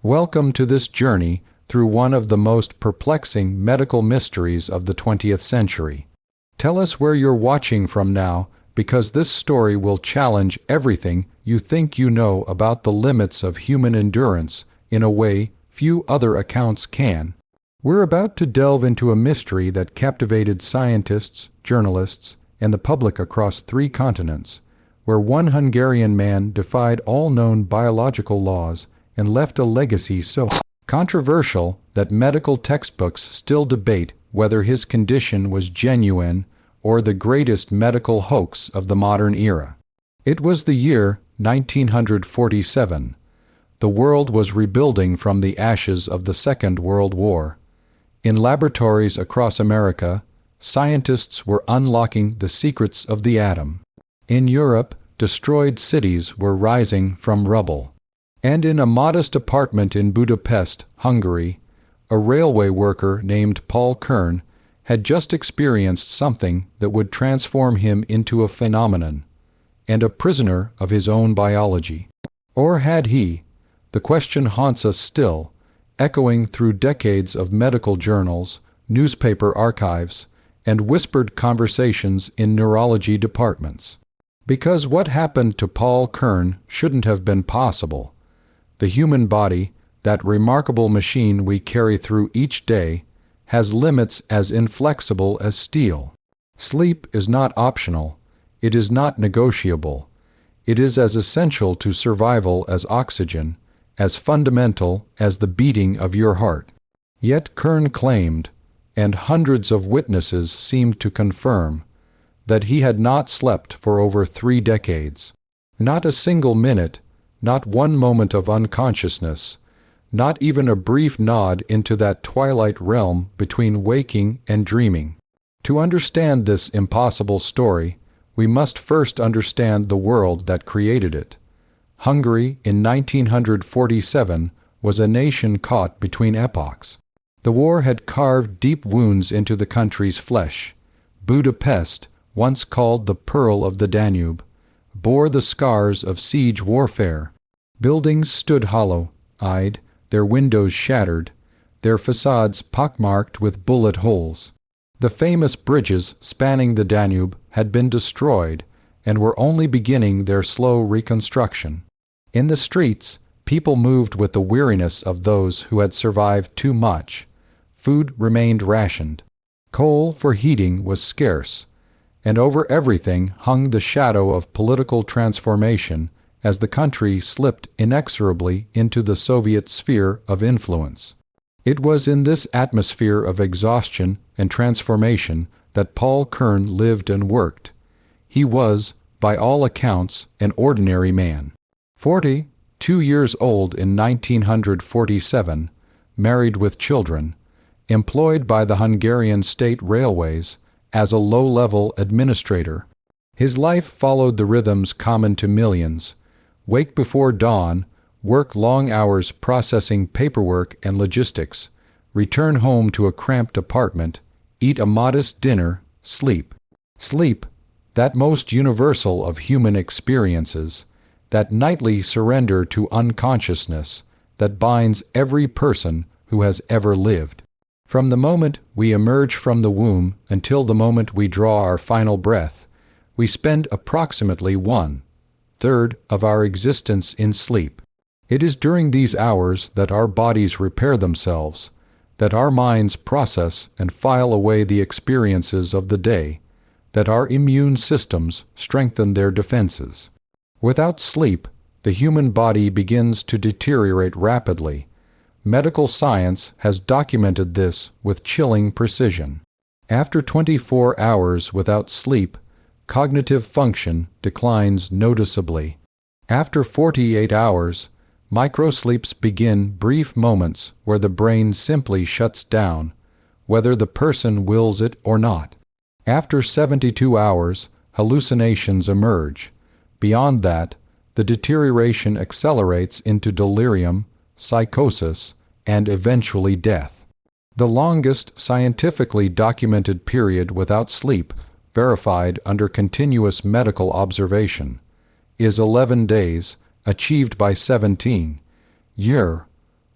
Welcome to this journey through one of the most perplexing medical mysteries of the 20th century. Tell us where you're watching from now, because this story will challenge everything you think you know about the limits of human endurance in a way few other accounts can. We're about to delve into a mystery that captivated scientists, journalists, and the public across 3 continents, where one Hungarian man defied all known biological laws and left a legacy so controversial that medical textbooks still debate whether his condition was genuine or the greatest medical hoax of the modern era. It was the year 1947. The world was rebuilding from the ashes of the Second World War. In laboratories across America, scientists were unlocking the secrets of the atom. In Europe, destroyed cities were rising from rubble. And in a modest apartment in Budapest, Hungary, a railway worker named Pál Kern had just experienced something that would transform him into a phenomenon, and a prisoner of his own biology. Or had he? The question haunts us still, echoing through decades of medical journals, newspaper archives, and whispered conversations in neurology departments. Because what happened to Pál Kern shouldn't have been possible. The human body, that remarkable machine we carry through each day, has limits as inflexible as steel. Sleep is not optional. It is not negotiable. It is as essential to survival as oxygen, as fundamental as the beating of your heart. Yet Kern claimed, and hundreds of witnesses seemed to confirm, that he had not slept for over 3 decades. Not a single minute, not one moment of unconsciousness, not even a brief nod into that twilight realm between waking and dreaming. To understand this impossible story, we must first understand the world that created it. Hungary in 1947 was a nation caught between epochs. The war had carved deep wounds into the country's flesh. Budapest, once called the Pearl of the Danube, bore the scars of siege warfare. Buildings stood hollow-eyed, their windows shattered, their facades pockmarked with bullet holes. The famous bridges spanning the Danube had been destroyed and were only beginning their slow reconstruction. In the streets, people moved with the weariness of those who had survived too much. Food remained rationed. Coal for heating was scarce, and over everything hung the shadow of political transformation as the country slipped inexorably into the Soviet sphere of influence. It was in this atmosphere of exhaustion and transformation that Pál Kern lived and worked. He was, by all accounts, an ordinary man. 42 years old in 1947, married with children, employed by the Hungarian state railways as a low-level administrator. His life followed the rhythms common to millions. Wake before dawn, work long hours processing paperwork and logistics, return home to a cramped apartment, eat a modest dinner, sleep. Sleep, that most universal of human experiences, that nightly surrender to unconsciousness that binds every person who has ever lived. From the moment we emerge from the womb until the moment we draw our final breath, we spend approximately 1/3 of our existence in sleep. It is during these hours that our bodies repair themselves, that our minds process and file away the experiences of the day, that our immune systems strengthen their defenses. Without sleep, the human body begins to deteriorate rapidly. Medical science has documented this with chilling precision. After 24 hours without sleep, cognitive function declines noticeably. After 48 hours, microsleeps begin, brief moments where the brain simply shuts down, whether the person wills it or not. After 72 hours, hallucinations emerge. Beyond that, the deterioration accelerates into delirium, psychosis, and eventually death. The longest scientifically documented period without sleep, verified under continuous medical observation, is 11 days, achieved by 17 year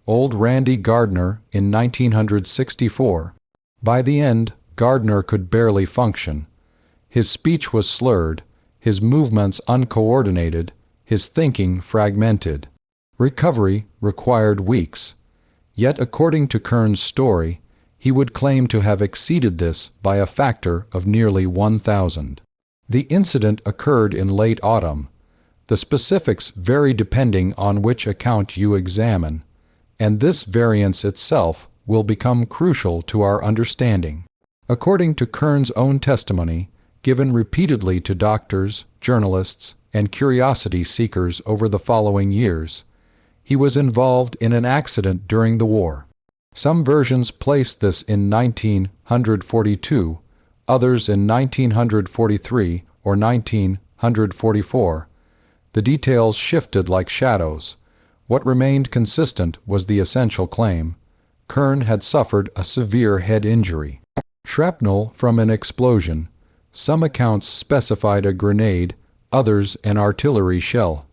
old Randy Gardner, in 1964. By the end, Gardner could barely function. His speech was slurred, his movements uncoordinated, his thinking fragmented. Recovery required weeks. Yet according to Kern's story, he would claim to have exceeded this by a factor of nearly 1,000. The incident occurred in late autumn. The specifics vary depending on which account you examine, and this variance itself will become crucial to our understanding. According to Kern's own testimony, given repeatedly to doctors, journalists, and curiosity seekers over the following years, he was involved in an accident during the war. Some versions place this in 1942, others in 1943 or 1944. The details shifted like shadows. What remained consistent was the essential claim: Kern had suffered a severe head injury. Shrapnel from an explosion. Some accounts specified a grenade, others an artillery shell,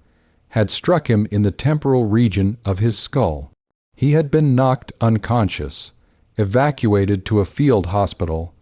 had struck him in the temporal region of his skull. He had been knocked unconscious, evacuated to a field hospital,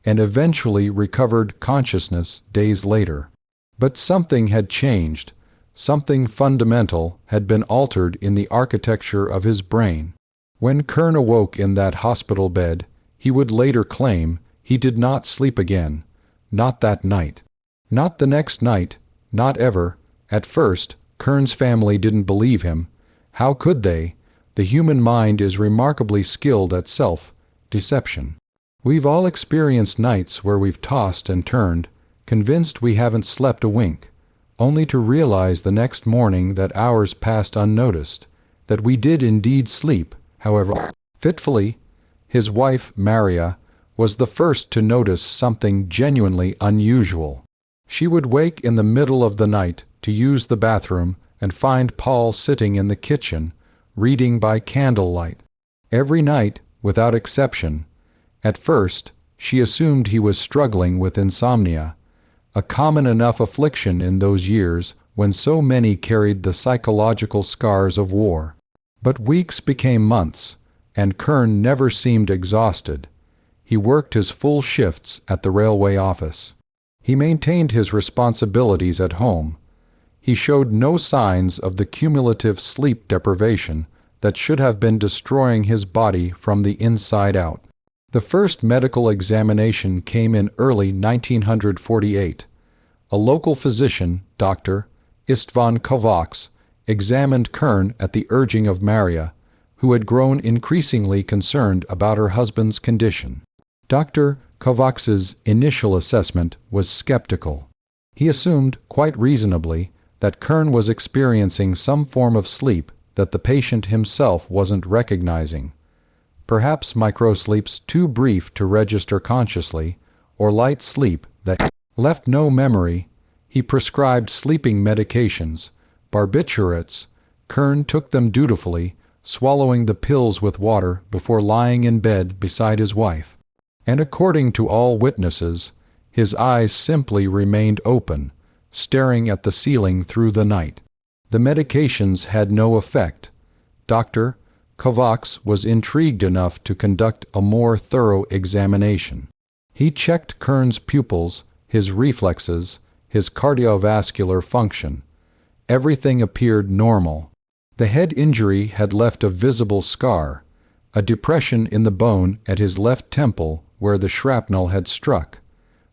and eventually recovered consciousness days later. But something had changed. Something fundamental had been altered in the architecture of his brain. When Kern awoke in that hospital bed, he would later claim he did not sleep again. Not that night. Not the next night. Not ever. At first, Kern's family didn't believe him. How could they? The human mind is remarkably skilled at self-deception. We've all experienced nights where we've tossed and turned, convinced we haven't slept a wink, only to realize the next morning that hours passed unnoticed, that we did indeed sleep, however fitfully. His wife, Maria, was the first to notice something genuinely unusual. She would wake in the middle of the night to use the bathroom and find Paul sitting in the kitchen, reading by candlelight. Every night, without exception. At first, she assumed he was struggling with insomnia, a common enough affliction in those years when so many carried the psychological scars of war. But weeks became months, and Kern never seemed exhausted. He worked his full shifts at the railway office. He maintained his responsibilities at home. He showed no signs of the cumulative sleep deprivation that should have been destroying his body from the inside out. The first medical examination came in early 1948. A local physician, Dr. Istvan Kovacs, examined Kern at the urging of Maria, who had grown increasingly concerned about her husband's condition. Dr. Kovacs's initial assessment was skeptical. He assumed, quite reasonably, that Kern was experiencing some form of sleep that the patient himself wasn't recognizing. Perhaps microsleeps too brief to register consciously, or light sleep that left no memory. He prescribed sleeping medications, barbiturates. Kern took them dutifully, swallowing the pills with water before lying in bed beside his wife. And according to all witnesses, his eyes simply remained open, staring at the ceiling through the night. The medications had no effect. Dr. Kovacs was intrigued enough to conduct a more thorough examination. He checked Kern's pupils, his reflexes, his cardiovascular function. Everything appeared normal. The head injury had left a visible scar, a depression in the bone at his left temple where the shrapnel had struck,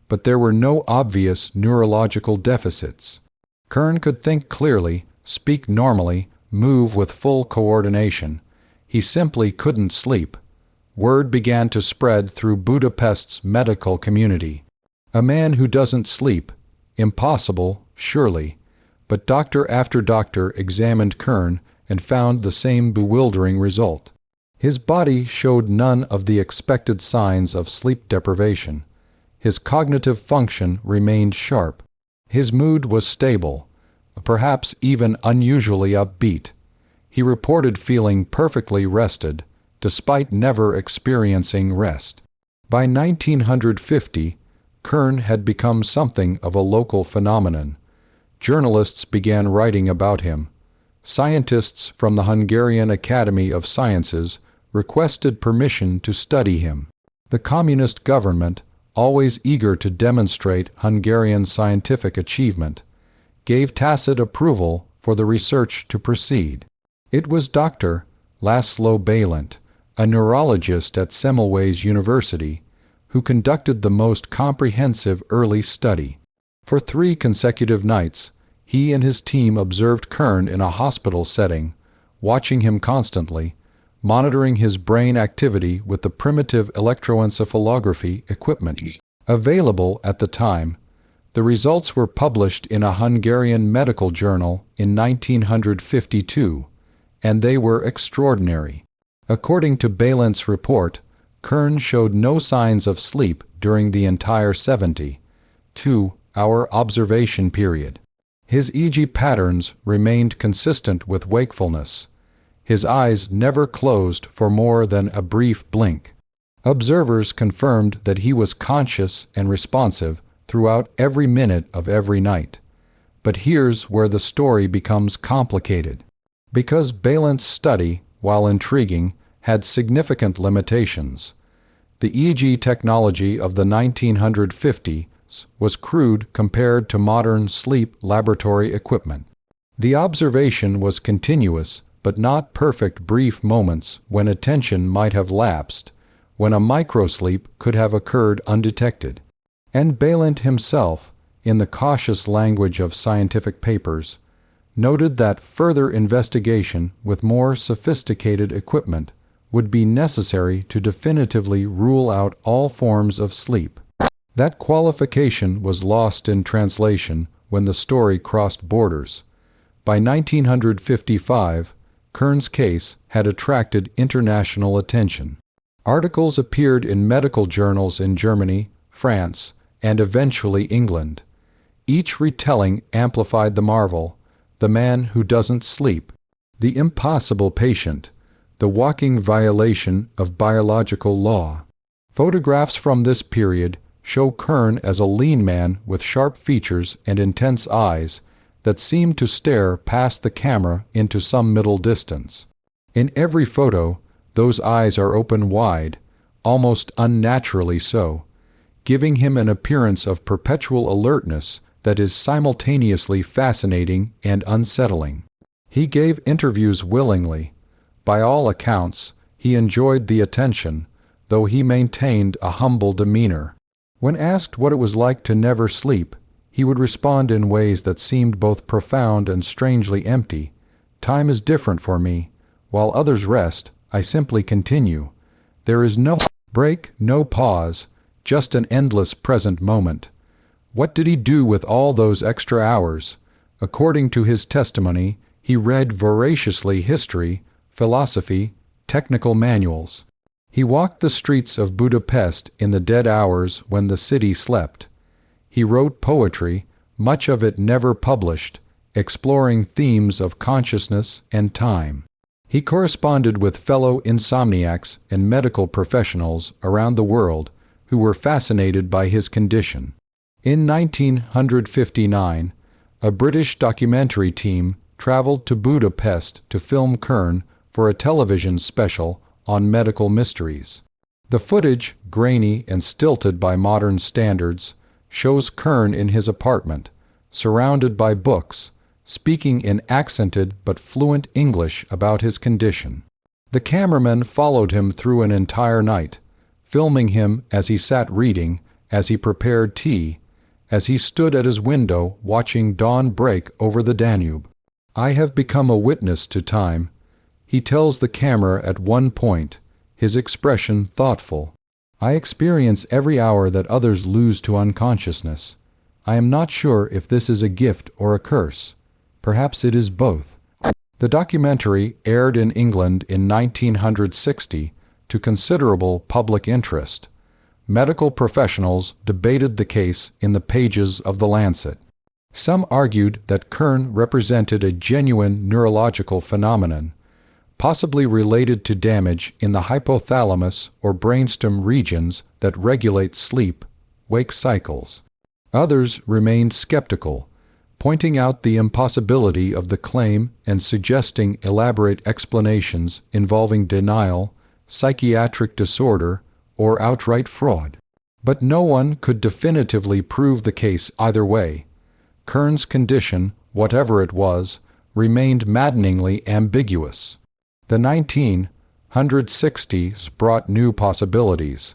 but there were no obvious neurological deficits. Kern could think clearly, speak normally, move with full coordination. He simply couldn't sleep. Word began to spread through Budapest's medical community. A man who doesn't sleep. Impossible, surely. But doctor after doctor examined Kern and found the same bewildering result. His body showed none of the expected signs of sleep deprivation. His cognitive function remained sharp. His mood was stable, perhaps even unusually upbeat. He reported feeling perfectly rested, despite never experiencing rest. By 1950, Kern had become something of a local phenomenon. Journalists began writing about him. scientists from the Hungarian Academy of Sciences requested permission to study him. The communist government, always eager to demonstrate Hungarian scientific achievement, gave tacit approval for the research to proceed. It was Dr. Laszlo Bálint, a neurologist at Semmelweis University, who conducted the most comprehensive early study. For 3 consecutive nights, he and his team observed Kern in a hospital setting, watching him constantly, monitoring his brain activity with the primitive electroencephalography equipment available at the time. The results were published in a Hungarian medical journal in 1952, and they were extraordinary. According to Bálint's report, Kern showed no signs of sleep during the entire 72-hour observation period. His EEG patterns remained consistent with wakefulness. His eyes never closed for more than a brief blink. Observers confirmed that he was conscious and responsive throughout every minute of every night. But here's where the story becomes complicated. Because Bálint's study, while intriguing, had significant limitations. The EEG technology of the 1950s was crude compared to modern sleep laboratory equipment. The observation was continuous, but not perfect brief moments when attention might have lapsed, when a microsleep could have occurred undetected. And Bálint himself, in the cautious language of scientific papers, noted that further investigation with more sophisticated equipment would be necessary to definitively rule out all forms of sleep. That qualification was lost in translation when the story crossed borders. By 1955, Kern's case had attracted international attention. Articles appeared in medical journals in Germany, France, and eventually England. Each retelling amplified the marvel: the man who doesn't sleep, the impossible patient, the walking violation of biological law. Photographs from this period show Kern as a lean man with sharp features and intense eyes that seem to stare past the camera into some middle distance. In every photo, those eyes are open wide, almost unnaturally so, giving him an appearance of perpetual alertness that is simultaneously fascinating and unsettling. He gave interviews willingly. By all accounts, he enjoyed the attention, though he maintained a humble demeanor. When asked what it was like to never sleep, he would respond in ways that seemed both profound and strangely empty. "Time is different for me. While others rest, I simply continue. There is no break, no pause, just an endless present moment." What did he do with all those extra hours? According to his testimony, he read voraciously history, philosophy, technical manuals. He walked the streets of Budapest in the dead hours when the city slept. He wrote poetry, much of it never published, exploring themes of consciousness and time. He corresponded with fellow insomniacs and medical professionals around the world who were fascinated by his condition. In 1959, a British documentary team traveled to Budapest to film Kern for a television special on medical mysteries. The footage, grainy and stilted by modern standards, shows Kern in his apartment, surrounded by books, speaking in accented but fluent English about his condition. The cameramen followed him through an entire night, filming him as he sat reading, as he prepared tea, as he stood at his window watching dawn break over the Danube. "I have become a witness to time," he tells the camera at one point, his expression thoughtful. "I experience every hour that others lose to unconsciousness. I am not sure if this is a gift or a curse. Perhaps it is both." The documentary aired in England in 1960 to considerable public interest. Medical professionals debated the case in the pages of The Lancet. Some argued that Kern represented a genuine neurological phenomenon, possibly related to damage in the hypothalamus or brainstem regions that regulate sleep-wake cycles. Others remained skeptical, pointing out the impossibility of the claim and suggesting elaborate explanations involving denial, psychiatric disorder, or outright fraud. But no one could definitively prove the case either way. Kern's condition, whatever it was, remained maddeningly ambiguous. The 1960s brought new possibilities.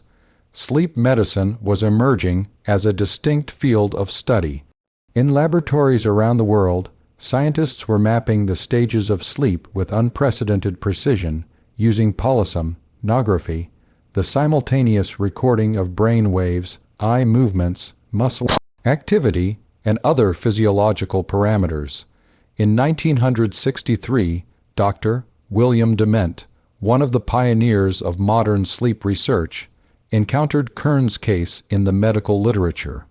Sleep medicine was emerging as a distinct field of study. In laboratories around the world, scientists were mapping the stages of sleep with unprecedented precision using polysomnography, the simultaneous recording of brain waves, eye movements, muscle activity, and other physiological parameters. In 1963, Dr. William Dement, one of the pioneers of modern sleep research, encountered Kern's case in the medical literature.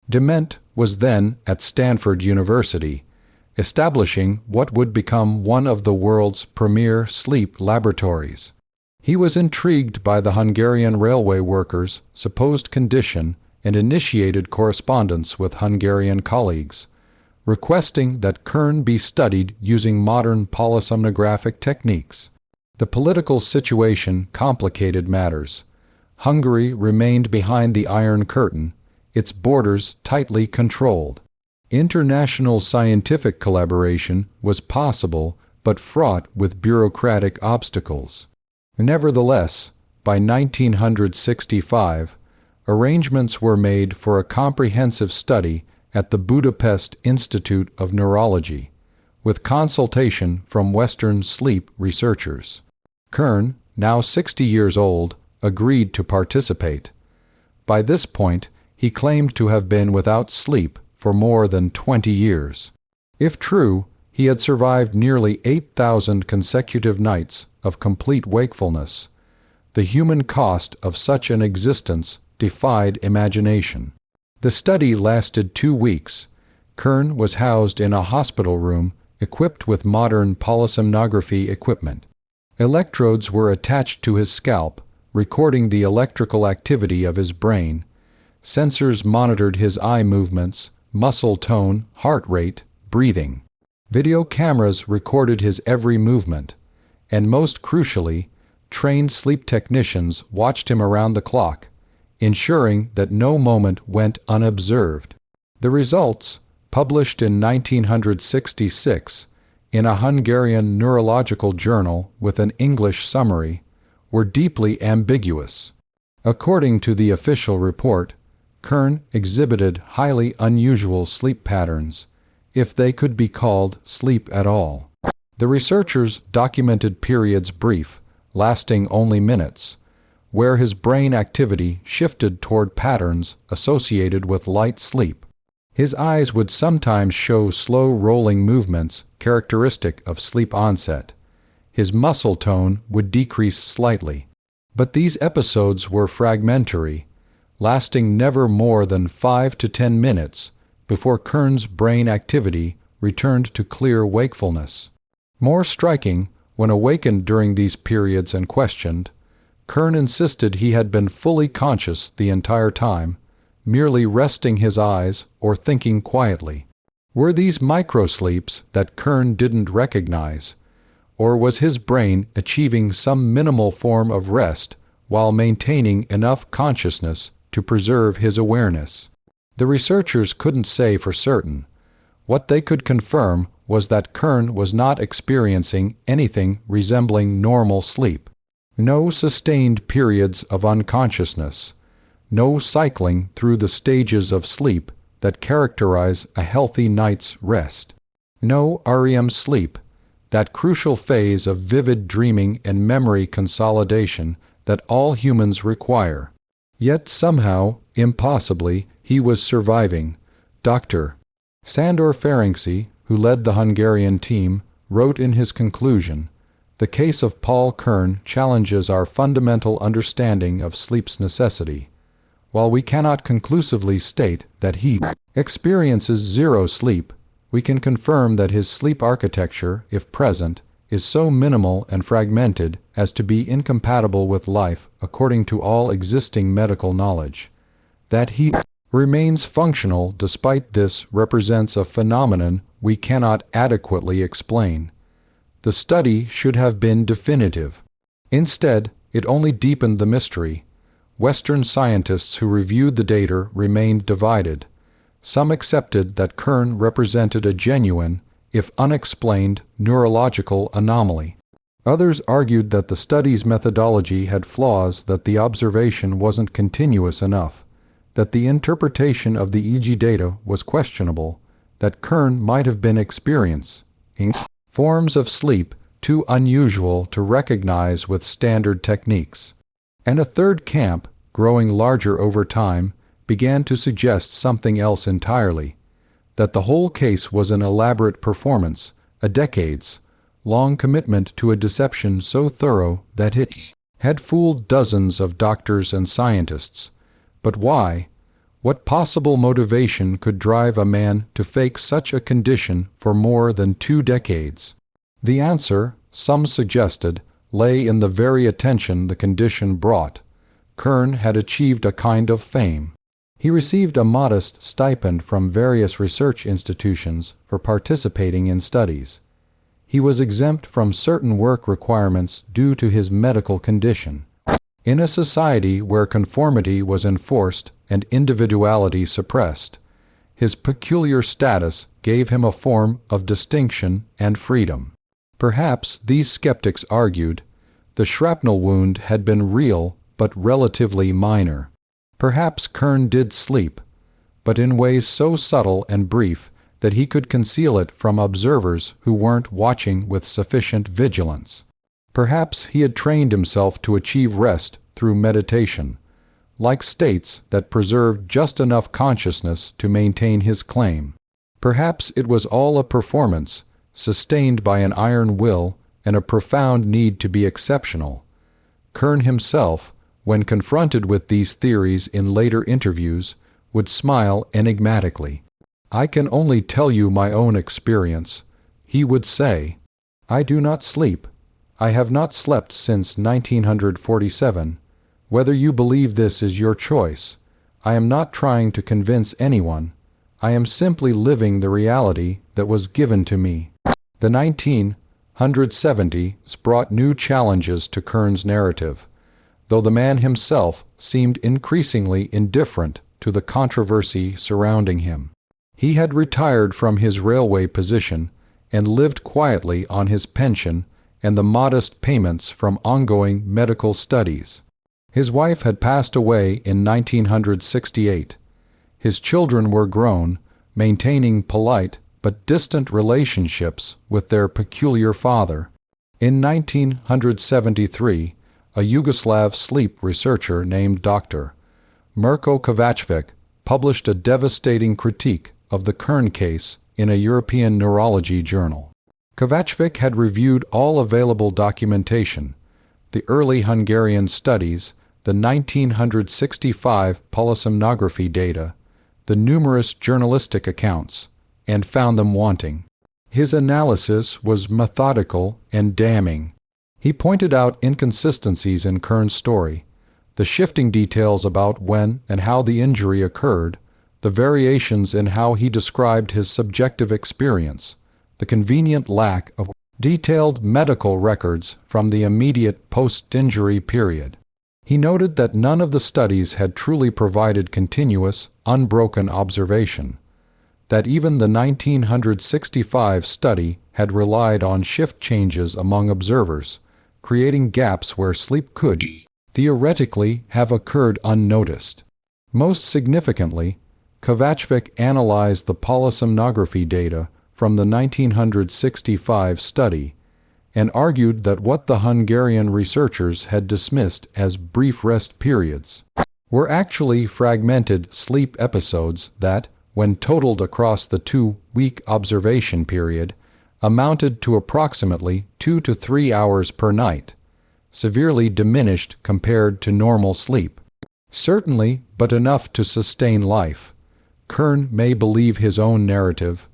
Dement was then at Stanford University, establishing what would become one of the world's premier sleep laboratories. He was intrigued by the Hungarian railway workers' supposed condition and initiated correspondence with Hungarian colleagues, requesting that Kern be studied using modern polysomnographic techniques. The political situation complicated matters. Hungary remained behind the Iron Curtain, its borders tightly controlled. International scientific collaboration was possible but fraught with bureaucratic obstacles. Nevertheless, by 1965, arrangements were made for a comprehensive study at the Budapest Institute of Neurology, with consultation from Western sleep researchers. Kern, now 60 years old, agreed to participate. By this point, he claimed to have been without sleep for more than 20 years. If true, he had survived nearly 8,000 consecutive nights of complete wakefulness. The human cost of such an existence defied imagination. The study lasted 2 weeks. Kern was housed in a hospital room equipped with modern polysomnography equipment. Electrodes were attached to his scalp, recording the electrical activity of his brain. Sensors monitored his eye movements, muscle tone, heart rate, breathing. Video cameras recorded his every movement. And most crucially, trained sleep technicians watched him around the clock, ensuring that no moment went unobserved. The results, published in 1966 in a Hungarian neurological journal with an English summary, were deeply ambiguous. According to the official report, Kern exhibited highly unusual sleep patterns, if they could be called sleep at all. The researchers documented periods brief, lasting only minutes, where his brain activity shifted toward patterns associated with light sleep. His eyes would sometimes show slow rolling movements characteristic of sleep onset. His muscle tone would decrease slightly. But these episodes were fragmentary, lasting never more than 5 to 10 minutes before Kern's brain activity returned to clear wakefulness. More striking, when awakened during these periods and questioned, Kern insisted he had been fully conscious the entire time, merely resting his eyes or thinking quietly. Were these microsleeps that Kern didn't recognize, or was his brain achieving some minimal form of rest while maintaining enough consciousness to preserve his awareness? The researchers couldn't say for certain. What they could confirm was that Kern was not experiencing anything resembling normal sleep. No sustained periods of unconsciousness. No cycling through the stages of sleep that characterize a healthy night's rest. No REM sleep, that crucial phase of vivid dreaming and memory consolidation that all humans require. Yet somehow, impossibly, he was surviving. Dr. Sandor Ferenczi, who led the Hungarian team, wrote in his conclusion, "The case of Pál Kern challenges our fundamental understanding of sleep's necessity. While we cannot conclusively state that he experiences zero sleep, we can confirm that his sleep architecture, if present, is so minimal and fragmented as to be incompatible with life according to all existing medical knowledge. That he remains functional despite this represents a phenomenon we cannot adequately explain. The study should have been definitive. Instead, it only deepened the mystery. Western scientists who reviewed the data remained divided. Some accepted that Kern represented a genuine, if unexplained, neurological anomaly. Others argued that the study's methodology had flaws, that the observation wasn't continuous enough, that the interpretation of the EEG data was questionable, that Kern might have been experiencing forms of sleep too unusual to recognize with standard techniques. And a third camp, growing larger over time, began to suggest something else entirely, that the whole case was an elaborate performance, a decades-long commitment to a deception so thorough that it had fooled dozens of doctors and scientists. But why? What possible motivation could drive a man to fake such a condition for more than 2 decades? The answer, some suggested, lay in the very attention the condition brought. Kern had achieved a kind of fame. He received a modest stipend from various research institutions for participating in studies. He was exempt from certain work requirements due to his medical condition. In a society where conformity was enforced and individuality suppressed, his peculiar status gave him a form of distinction and freedom. Perhaps, these skeptics argued, the shrapnel wound had been real but relatively minor. Perhaps Kern did sleep, but in ways so subtle and brief that he could conceal it from observers who weren't watching with sufficient vigilance. Perhaps he had trained himself to achieve rest through meditation, like states that preserved just enough consciousness to maintain his claim. Perhaps it was all a performance, sustained by an iron will and a profound need to be exceptional. Kern himself, when confronted with these theories in later interviews, would smile enigmatically. "I can only tell you my own experience," he would say. "I do not sleep. I have not slept since 1947. Whether you believe this is your choice. I am not trying to convince anyone. I am simply living the reality that was given to me." The 1970s brought new challenges to Kern's narrative, though the man himself seemed increasingly indifferent to the controversy surrounding him. He had retired from his railway position and lived quietly on his pension and the modest payments from ongoing medical studies. His wife had passed away in 1968. His children were grown, maintaining polite but distant relationships with their peculiar father. In 1973, a Yugoslav sleep researcher named Dr. Mirko Kovačević published a devastating critique of the Kern case in a European neurology journal. Kovačević had reviewed all available documentation, the early Hungarian studies, the 1965 polysomnography data, the numerous journalistic accounts, and found them wanting. His analysis was methodical and damning. He pointed out inconsistencies in Kern's story, the shifting details about when and how the injury occurred, the variations in how he described his subjective experience, the convenient lack of detailed medical records from the immediate post-injury period. He noted that none of the studies had truly provided continuous, unbroken observation, that even the 1965 study had relied on shift changes among observers, creating gaps where sleep could, theoretically, have occurred unnoticed. Most significantly, Kovačević analyzed the polysomnography data from the 1965 study and argued that what the Hungarian researchers had dismissed as brief rest periods were actually fragmented sleep episodes that, when totaled across the 2-week observation period, amounted to approximately 2 to 3 hours per night, severely diminished compared to normal sleep. Certainly, but enough to sustain life. Kern may believe his own narrative.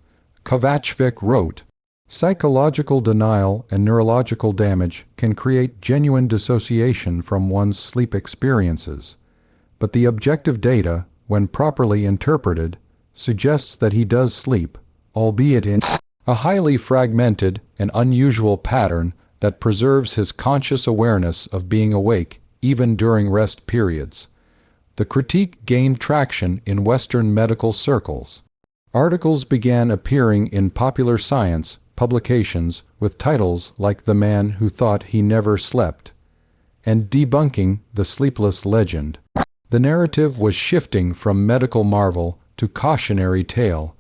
Kovačević wrote, "Psychological denial and neurological damage can create genuine dissociation from one's sleep experiences, but the objective data, when properly interpreted, suggests that he does sleep, albeit in a highly fragmented and unusual pattern that preserves his conscious awareness of being awake even during rest periods. The critique gained traction in Western medical circles. Articles began appearing in popular science publications with titles like "The Man Who Thought He Never Slept" and "Debunking the Sleepless Legend." The narrative was shifting from medical marvel to cautionary tale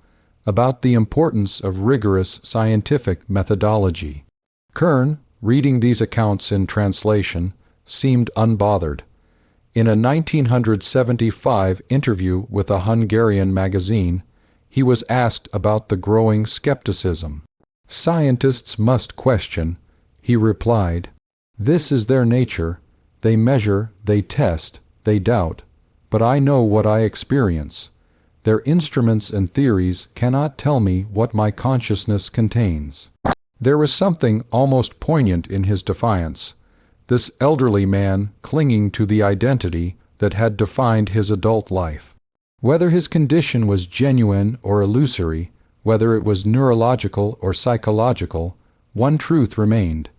about the importance of rigorous scientific methodology. Kern, reading these accounts in translation, seemed unbothered. In a 1975 interview with a Hungarian magazine, he was asked about the growing skepticism. "Scientists must question," he replied. "This is their nature. They measure, they test, they doubt. But I know what I experience. Their instruments and theories cannot tell me what my consciousness contains." There was something almost poignant in his defiance, this elderly man clinging to the identity that had defined his adult life. Whether his condition was genuine or illusory, whether it was neurological or psychological, one truth remained.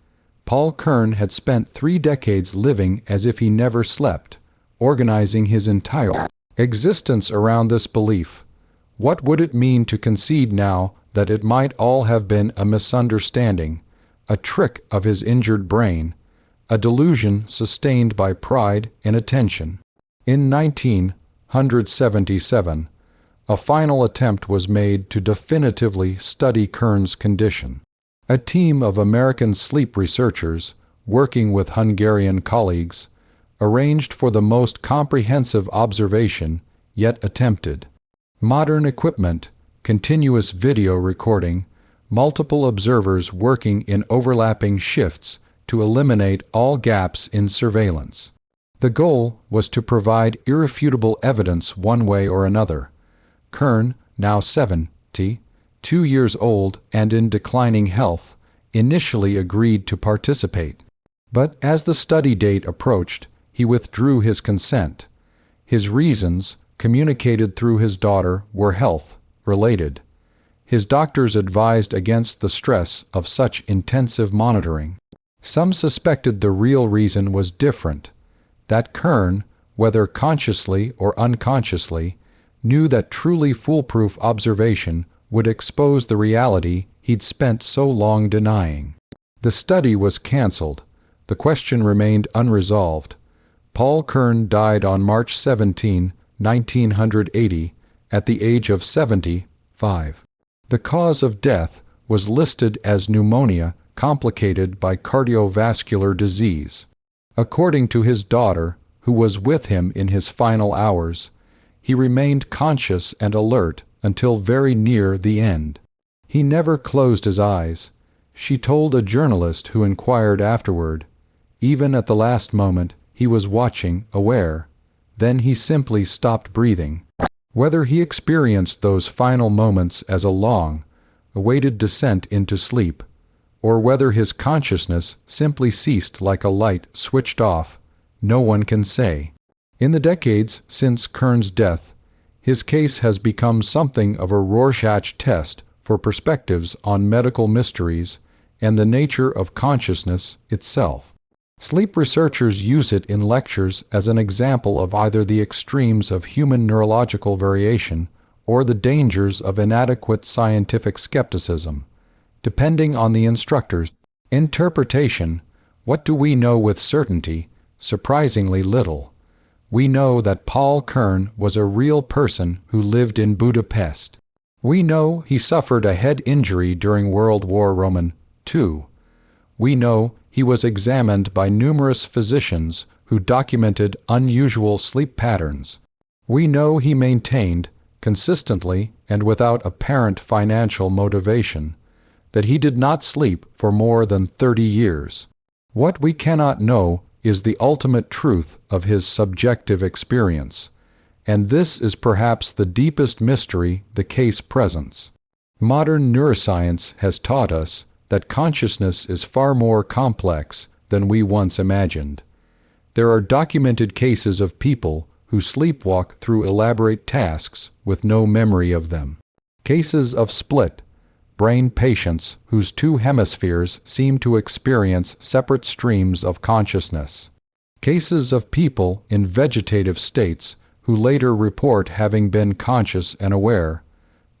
Pál Kern had spent 3 decades living as if he never slept, organizing his entire existence around this belief. What would it mean to concede now that it might all have been a misunderstanding, a trick of his injured brain, a delusion sustained by pride and attention? In 1977, a final attempt was made to definitively study Kern's condition. A team of American sleep researchers, working with Hungarian colleagues, arranged for the most comprehensive observation yet attempted. Modern equipment, continuous video recording, multiple observers working in overlapping shifts to eliminate all gaps in surveillance. The goal was to provide irrefutable evidence one way or another. Kern, now 70, 2 years old and in declining health, initially agreed to participate. But as the study date approached, he withdrew his consent. His reasons, communicated through his daughter, were health-related. His doctors advised against the stress of such intensive monitoring. Some suspected the real reason was different, that Kern, whether consciously or unconsciously, knew that truly foolproof observation would expose the reality he'd spent so long denying. The study was canceled. The question remained unresolved. Pál Kern died on March 17, 1980, at the age of 75. The cause of death was listed as pneumonia complicated by cardiovascular disease. According to his daughter, who was with him in his final hours, he remained conscious and alert until very near the end. He never closed his eyes. She told a journalist who inquired afterward. Even at the last moment, he was watching, aware. Then he simply stopped breathing. Whether he experienced those final moments as a long, awaited descent into sleep, or whether his consciousness simply ceased like a light switched off, no one can say. In the decades since Kern's death, his case has become something of a Rorschach test for perspectives on medical mysteries and the nature of consciousness itself. Sleep researchers use it in lectures as an example of either the extremes of human neurological variation or the dangers of inadequate scientific skepticism. Depending on the instructor's interpretation, what do we know with certainty? Surprisingly little. We know that Pál Kern was a real person who lived in Budapest. We know he suffered a head injury during World War II. We know he was examined by numerous physicians who documented unusual sleep patterns. We know he maintained, consistently and without apparent financial motivation, that he did not sleep for more than 30 years. What we cannot know is the ultimate truth of his subjective experience, and this is perhaps the deepest mystery the case presents. Modern neuroscience has taught us that consciousness is far more complex than we once imagined. There are documented cases of people who sleepwalk through elaborate tasks with no memory of them. Cases of split brain patients whose two hemispheres seem to experience separate streams of consciousness. Cases of people in vegetative states who later report having been conscious and aware,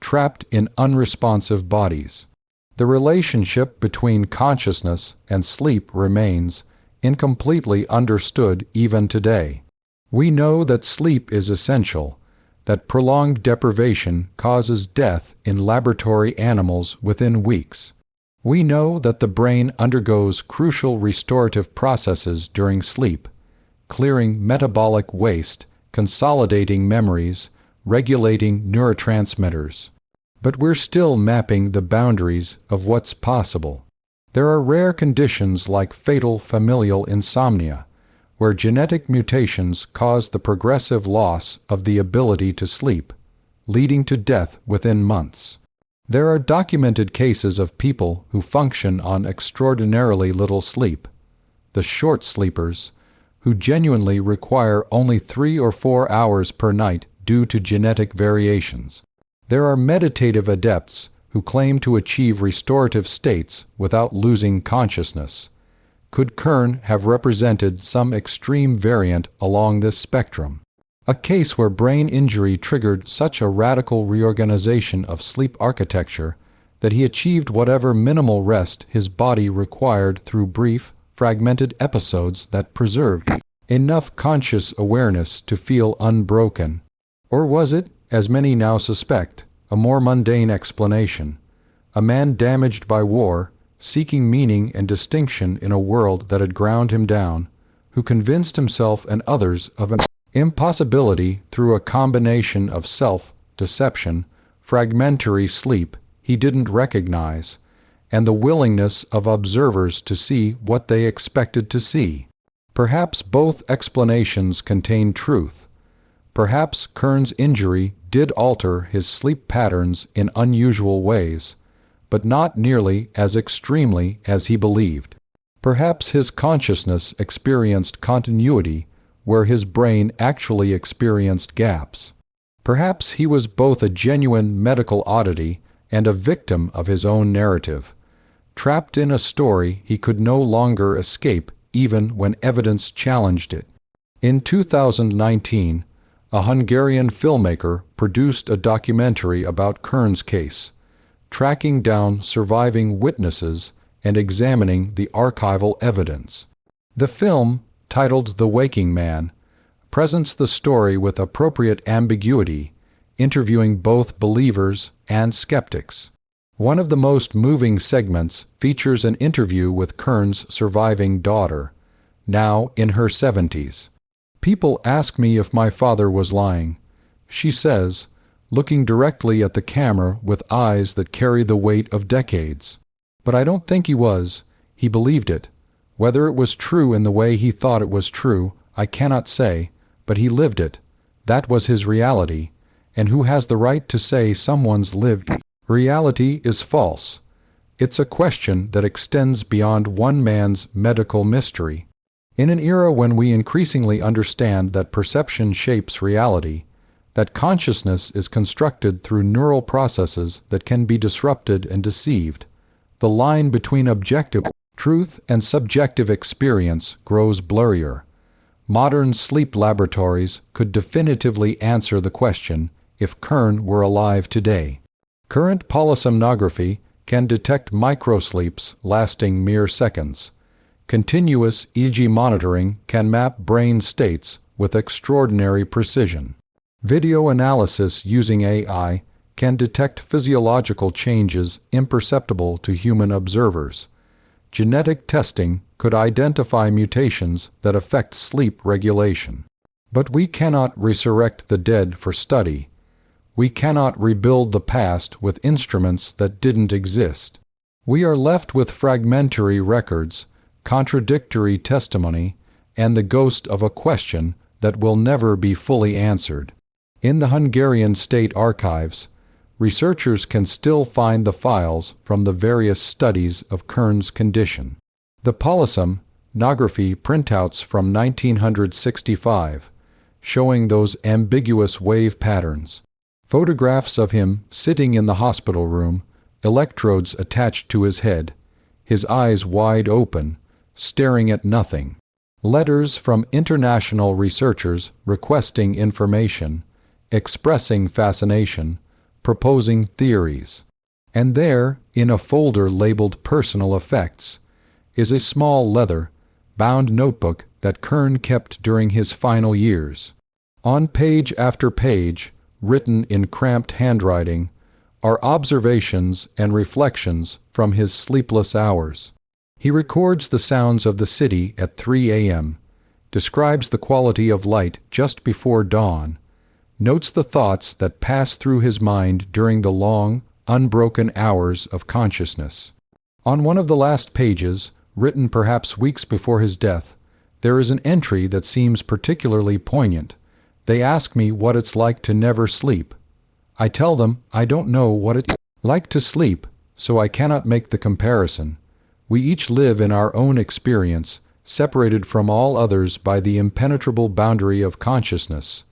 trapped in unresponsive bodies. The relationship between consciousness and sleep remains incompletely understood even today. We know that sleep is essential, that prolonged deprivation causes death in laboratory animals within weeks. We know that the brain undergoes crucial restorative processes during sleep, clearing metabolic waste, consolidating memories, regulating neurotransmitters. But we're still mapping the boundaries of what's possible. There are rare conditions like fatal familial insomnia, where genetic mutations cause the progressive loss of the ability to sleep, leading to death within months. There are documented cases of people who function on extraordinarily little sleep, the short sleepers, who genuinely require only 3 or 4 hours per night due to genetic variations. There are meditative adepts who claim to achieve restorative states without losing consciousness. Could Kern have represented some extreme variant along this spectrum? A case where brain injury triggered such a radical reorganization of sleep architecture that he achieved whatever minimal rest his body required through brief, fragmented episodes that preserved enough conscious awareness to feel unbroken. Or was it, as many now suspect, a more mundane explanation? A man damaged by war, seeking meaning and distinction in a world that had ground him down, who convinced himself and others of an impossibility through a combination of self-deception, fragmentary sleep he didn't recognize, and the willingness of observers to see what they expected to see. Perhaps both explanations contain truth. Perhaps Kern's injury did alter his sleep patterns in unusual ways, but not nearly as extremely as he believed. Perhaps his consciousness experienced continuity where his brain actually experienced gaps. Perhaps he was both a genuine medical oddity and a victim of his own narrative, trapped in a story he could no longer escape even when evidence challenged it. In 2019, a Hungarian filmmaker produced a documentary about Kern's case, tracking down surviving witnesses and examining the archival evidence. The film, titled The Waking Man, presents the story with appropriate ambiguity, interviewing both believers and skeptics. One of the most moving segments features an interview with Kern's surviving daughter, now in her 70s. "People ask me if my father was lying," she says, looking directly at the camera with eyes that carry the weight of decades. "But I don't think he was. He believed it. Whether it was true in the way he thought it was true, I cannot say, but he lived it. That was his reality. And who has the right to say someone's lived reality is false? It's a question that extends beyond one man's medical mystery. In an era when we increasingly understand that perception shapes reality, that consciousness is constructed through neural processes that can be disrupted and deceived, the line between objective truth and subjective experience grows blurrier. Modern sleep laboratories could definitively answer the question if Kern were alive today. Current polysomnography can detect microsleeps lasting mere seconds. Continuous EEG monitoring can map brain states with extraordinary precision. Video analysis using AI can detect physiological changes imperceptible to human observers. Genetic testing could identify mutations that affect sleep regulation. But we cannot resurrect the dead for study. We cannot rebuild the past with instruments that didn't exist. We are left with fragmentary records, contradictory testimony, and the ghost of a question that will never be fully answered. In the Hungarian state archives, researchers can still find the files from the various studies of Kern's condition. The polysomnography printouts from 1965 showing those ambiguous wave patterns. Photographs of him sitting in the hospital room, electrodes attached to his head, his eyes wide open, staring at nothing. Letters from international researchers requesting information, expressing fascination, proposing theories. And there, in a folder labeled Personal Effects, is a small leather-bound notebook that Kern kept during his final years. On page after page, written in cramped handwriting, are observations and reflections from his sleepless hours. He records the sounds of the city at 3 a.m., describes the quality of light just before dawn, notes the thoughts that pass through his mind during the long, unbroken hours of consciousness. On one of the last pages, written perhaps weeks before his death, there is an entry that seems particularly poignant. They ask me what it's like to never sleep. I tell them I don't know what it's like to sleep, so I cannot make the comparison. We each live in our own experience, separated from all others by the impenetrable boundary of consciousness.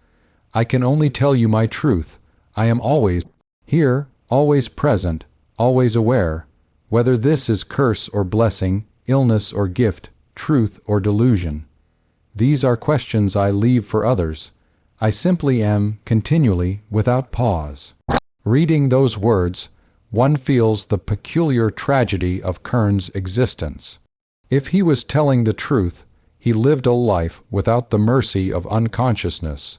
I can only tell you my truth. I am always here, always present, always aware, whether this is curse or blessing, illness or gift, truth or delusion. These are questions I leave for others. I simply am, continually, without pause. Reading those words, one feels the peculiar tragedy of Kern's existence. If he was telling the truth, he lived a life without the mercy of unconsciousness,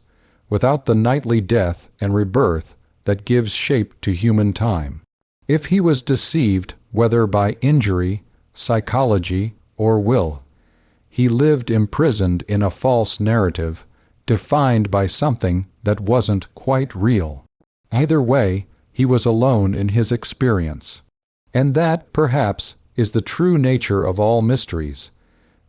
without the nightly death and rebirth that gives shape to human time. If he was deceived, whether by injury, psychology, or will, he lived imprisoned in a false narrative, defined by something that wasn't quite real. Either way, he was alone in his experience. And that, perhaps, is the true nature of all mysteries,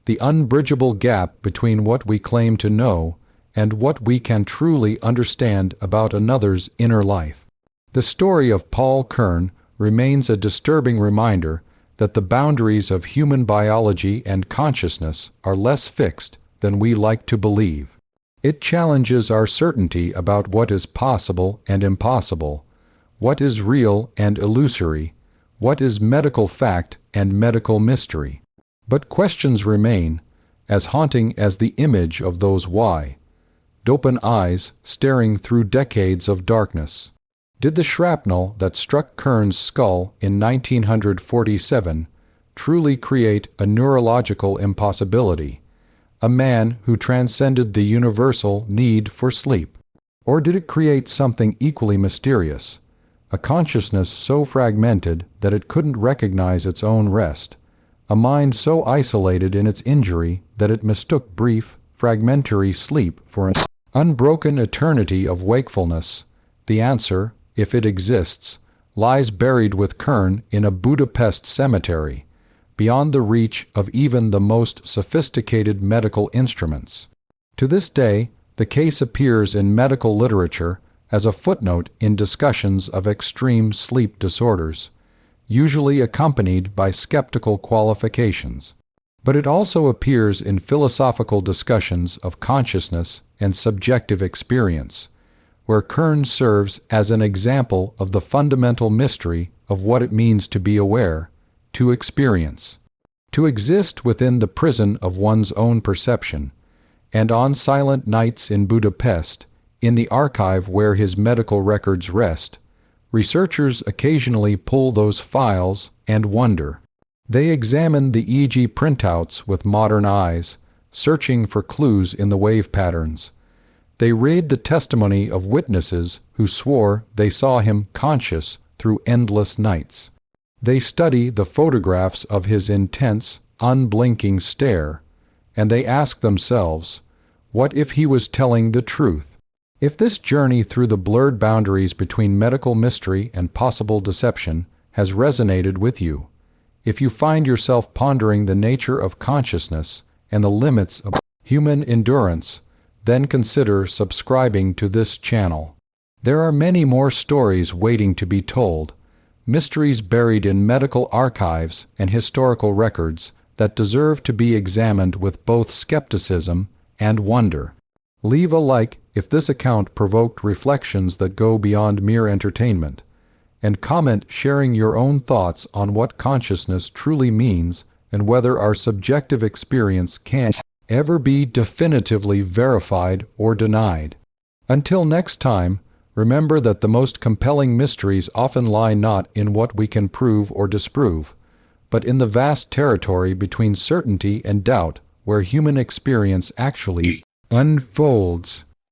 the unbridgeable gap between what we claim to know and what we can truly understand about another's inner life. The story of Pál Kern remains a disturbing reminder that the boundaries of human biology and consciousness are less fixed than we like to believe. It challenges our certainty about what is possible and impossible, what is real and illusory, what is medical fact and medical mystery. But questions remain, as haunting as the image of those wide-open eyes staring through decades of darkness. Did the shrapnel that struck Kern's skull in 1947 truly create a neurological impossibility, a man who transcended the universal need for sleep? Or did it create something equally mysterious, a consciousness so fragmented that it couldn't recognize its own rest, a mind so isolated in its injury that it mistook brief, fragmentary sleep for an unbroken eternity of wakefulness? The answer, if it exists, lies buried with Kern in a Budapest cemetery, beyond the reach of even the most sophisticated medical instruments. To this day, the case appears in medical literature as a footnote in discussions of extreme sleep disorders, usually accompanied by skeptical qualifications. But it also appears in philosophical discussions of consciousness and subjective experience, where Kern serves as an example of the fundamental mystery of what it means to be aware, to experience, to exist within the prison of one's own perception. And on silent nights in Budapest, in the archive where his medical records rest, researchers occasionally pull those files and wonder. They examine the EEG printouts with modern eyes, searching for clues in the wave patterns. They read the testimony of witnesses who swore they saw him conscious through endless nights. They study the photographs of his intense, unblinking stare, and they ask themselves, what if he was telling the truth? If this journey through the blurred boundaries between medical mystery and possible deception has resonated with you, if you find yourself pondering the nature of consciousness and the limits of human endurance, then consider subscribing to this channel. There are many more stories waiting to be told, mysteries buried in medical archives and historical records that deserve to be examined with both skepticism and wonder. Leave a like if this account provoked reflections that go beyond mere entertainment, and comment sharing your own thoughts on what consciousness truly means and whether our subjective experience can't ever be definitively verified or denied. Until next time, remember that the most compelling mysteries often lie not in what we can prove or disprove, but in the vast territory between certainty and doubt where human experience actually unfolds.